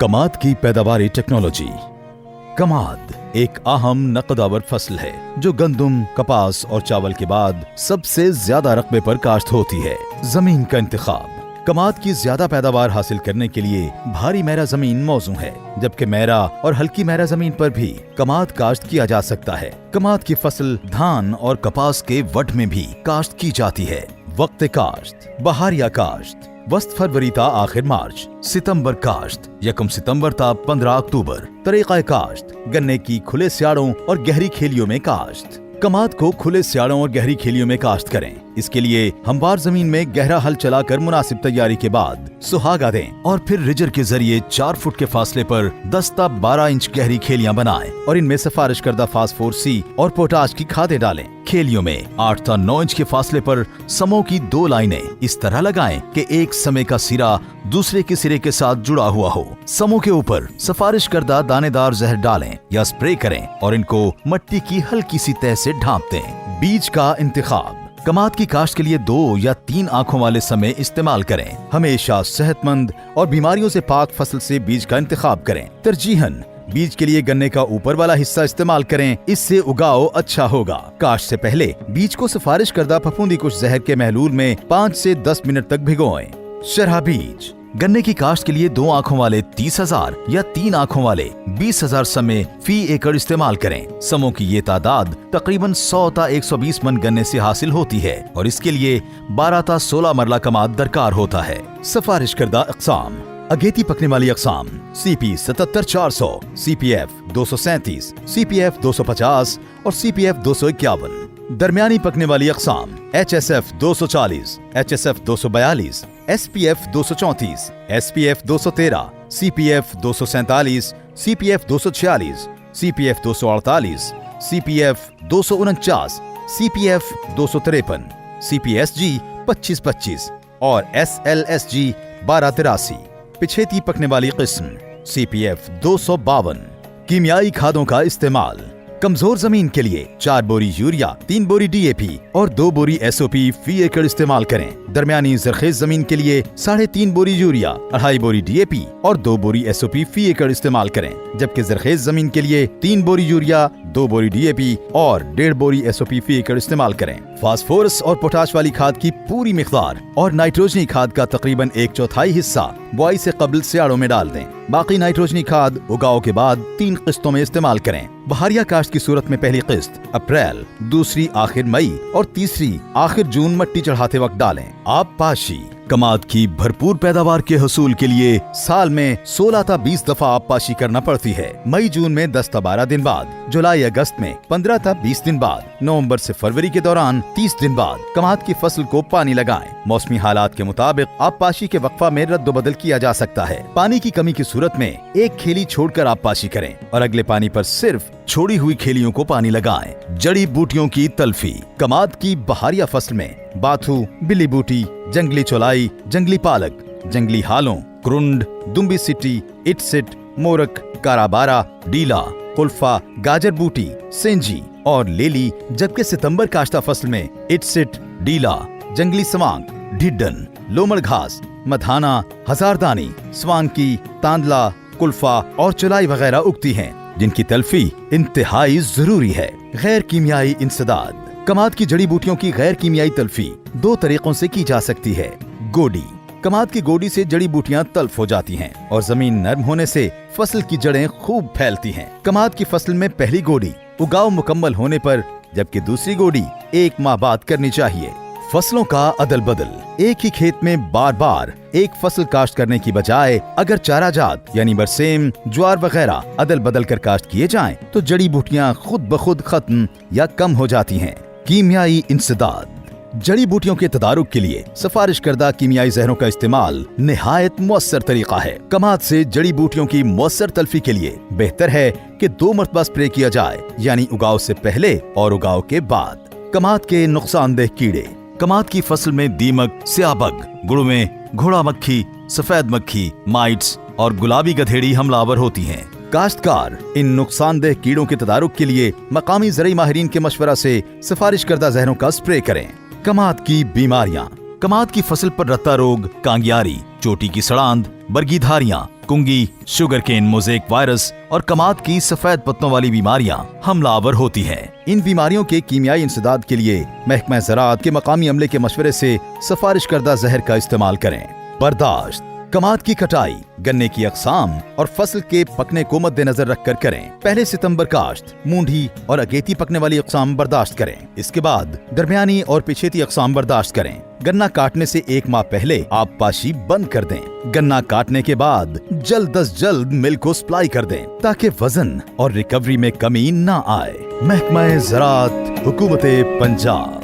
कमाद की पैदावारी टेक्नोलॉजी। कमाद एक अहम नकदावर फसल है जो गंदम, कपास और चावल के बाद सबसे ज्यादा रकबे पर काश्त होती है। जमीन का इंतखाब। कमाद की ज्यादा पैदावार हासिल करने के लिए भारी मैरा जमीन मौजू है, जबकि मैरा और हल्की मैरा जमीन पर भी कमाद काश्त किया जा सकता है। कमाद की फसल धान और कपास के वट में भी काश्त की जाती है। वक्त काश्त। बहारिया काश्त वस्त फरवरी ता आखिर मार्च। सितंबर काश्त 1 सितंबर ता 15 अक्टूबर। तरीक़ा काश्त गन्ने की खुले स्याड़ों और गहरी खेलियों में काश्त। कमाद को खुले स्याड़ों और गहरी खेलियों में काश्त करें। इसके लिए हमवार जमीन में गहरा हल चलाकर मुनासिब तैयारी के बाद सुहागा दें और फिर रिजर के जरिए 4 फुट के फासले पर 10 ता 12 इंच गहरी खेलियां बनाएं और इनमें सिफारिश करदा फास्फोरस सी और पोटाश की खादें डालें। खेलियों में 8 ता 9 इंच के फासले पर समों की 2 लाइनें इस तरह लगाएं कि एक समय का सिरा दूसरे के सिरे के साथ जुड़ा हुआ हो। समों के ऊपर सिफारिश करदा दानेदार जहर डालें या स्प्रे करें और इनको मिट्टी की हल्की सी तह से ढांप दें। बीज का इंतखाब। कमाद की काश्त के लिए 2 या 3 आंखों वाले समय इस्तेमाल करें। हमेशा सेहतमंद और बीमारियों से पाक फसल से बीज का इंतखाब करें। तरजीहन बीज के लिए गन्ने का ऊपर वाला हिस्सा इस्तेमाल करें, इससे उगाव अच्छा होगा। काश्त से पहले बीज को सिफारिश करदा फफूंदी कुछ जहर के महलूल में 5 से 10 मिनट तक भिगोएं। शरहा बीज। गन्ने की काश्त के लिए 2 आंखों वाले 30,000 या 3 आंखों वाले 20,000 समय फी एकड़ इस्तेमाल करें। समों की ये तादाद तकरीबन 100 ता 120 मन गन्ने से हासिल होती है और इसके लिए 12 ता 16 मरला कमाद दरकार होता है। सिफारिश करदा अक़साम। अगेती पकने वाली अक़साम CP 77-400, CPF 237, CPF 250 और CPF 251। दरमियानी पकने वाली अक़साम HSF 240, HSF 242, SPF 234, SPF 213, CPF 247, CPF 246, CPF 248, CPF 249, CPF 253, CPSG 2525 और SLSG 1283। पिछेती पकने वाली किस्म CPF 252। कीमियाई खादों का इस्तेमाल। कमजोर जमीन के लिए 4 बोरी यूरिया, 3 बोरी DAP और 2 बोरी SOP फी एकड़ इस्तेमाल करें। दरमियानी जरखेज जमीन के लिए 3.5 बोरी यूरिया, 2.5 बोरी DAP और 2 बोरी SOP फी एकड़ इस्तेमाल करें, जबकि जरखेज जमीन के लिए 3 बोरी यूरिया, 2 बोरी DAP और 1.5 बोरी SOP फी एकड़ इस्तेमाल करें। फास्फोरस और पोटाश वाली खाद की पूरी मिकदार और नाइट्रोजनी खाद का तकरीबन 1/4 हिस्सा बुआई से कबल स्याड़ों में डाल दें। बाकी नाइट्रोजनी खाद उगाव के बाद 3 किस्तों में इस्तेमाल करें। बहारिया काश्त की सूरत में पहली किस्त अप्रैल, दूसरी आखिर मई और तीसरी आखिर जून मिट्टी चढ़ाते वक्त डालें। आप पाशी। कमाद की भरपूर पैदावार के हसूल के लिए साल में 16 ता 20 दफा आप पाशी करना पड़ती है। मई जून में 10 ता 12 दिन बाद, जुलाई अगस्त में 15 ता 20 दिन बाद, नवंबर से फरवरी के दौरान 30 दिन बाद कमाद की फसल को पानी लगाएं। मौसमी हालात के मुताबिक आप पाशी के वक्फा में रद्द-बदल किया जा सकता है। पानी की कमी की सूरत में एक खेली छोड़कर आप पाशी करें और अगले पानी पर सिर्फ छोड़ी हुई खेलियों को पानी लगाएं। जड़ी बूटियों की तल्फी। कमाद की बहारिया फसल में बाथू, बिल्ली बूटी, जंगली चौलाई, जंगली पालक, जंगली हालों, क्रुंड, दुम्बी सिटी, इटसिट, मोरक, काराबारा, डीला, कुल्फा, गाजर बूटी, सेंजी और लेली, जबकि सितंबर काश्ता फसल में इटसिट, डीला, जंगली सवांग, ढिड्डन, लोमड़ घास, मधाना, हजारदानी, स्वानकी, तांदला, कुल्फा और चौलाई वगैरह उगती हैं, जिनकी तल्फी इंतहाई जरूरी है। गैर कीमियाई इंसदाद। कमाद की जड़ी बूटियों की गैर कीमियाई तल्फी 2 तरीकों से की जा सकती है। गोडी। कमाद की गोडी से जड़ी बूटियां तल्फ हो जाती हैं और जमीन नरम होने से फसल की जड़ें खूब फैलती हैं। कमाद की फसल में पहली गोडी उगाव मुकम्मल होने पर, जबकि दूसरी गोडी 1 माह बाद करनी चाहिए। फसलों का अदल बदल। एक ही खेत में बार बार एक फसल काश्त करने की बजाय अगर चारा जात यानी बरसेम, ज्वार वगैरह अदल बदल कर काश्त किए जाएं, तो जड़ी बूटियां खुद ब खुद खत्म या कम हो जाती हैं। कीमियाई इंसदाद। जड़ी बूटियों के तदारुक के लिए सिफारिश करदा कीमियाई जहरों का इस्तेमाल निहायत मुअस्सर तरीका है। कमाद से जड़ी बूटियों की मुअस्सर तल्फी के लिए बेहतर है कि 2 मरतबा स्प्रे किया जाए, यानी उगाव से पहले और उगाव के बाद। कमाद के नुकसानदेह कीड़े। कमाद की फसल में दीमक, स्याबग, गुड़मे, घोड़ा मक्खी, सफेद मक्खी, माइट्स और गुलाबी गधेड़ी हमलावर होती हैं। काश्तकार इन नुकसानदेह कीड़ों के तदारुक के लिए मकामी ज़राई माहिरीन के मशवरा से सिफारिश करदा जहरों का स्प्रे करें। कमाद की बीमारियां। कमाद की फसल पर रत्ता रोग, कांगियारी, चोटी की सड़ांध, बरगीधारियां, कुंगी, शुगर केन मोज़ेक वायरस और कमाद की सफेद पत्तों वाली बीमारियां हमलावर होती हैं। इन बीमारियों के कीमियाई इंसदाद के लिए महकमा ज़राअत के मकामी अमले के मशवरे से सिफारिश करदा जहर का इस्तेमाल करें। बर्दाश्त: कमाद की कटाई गन्ने की अक़साम और फसल के पकने को मद्देनजर रखकर करें। पहले सितंबर काश्त, मूंढी और अगेती पकने वाली अक़साम बर्दाश्त करें। इसके बाद दरमियानी और पिछेती अक़साम बर्दाश्त करें। गन्ना काटने से 1 माह पहले आप पाशी बंद कर दें। गन्ना काटने के बाद जल्द अज जल्द मिल को सप्लाई कर दें ताकि वजन और रिकवरी में कमी न आए। महकमा ज़राअत, हुकूमत पंजाब।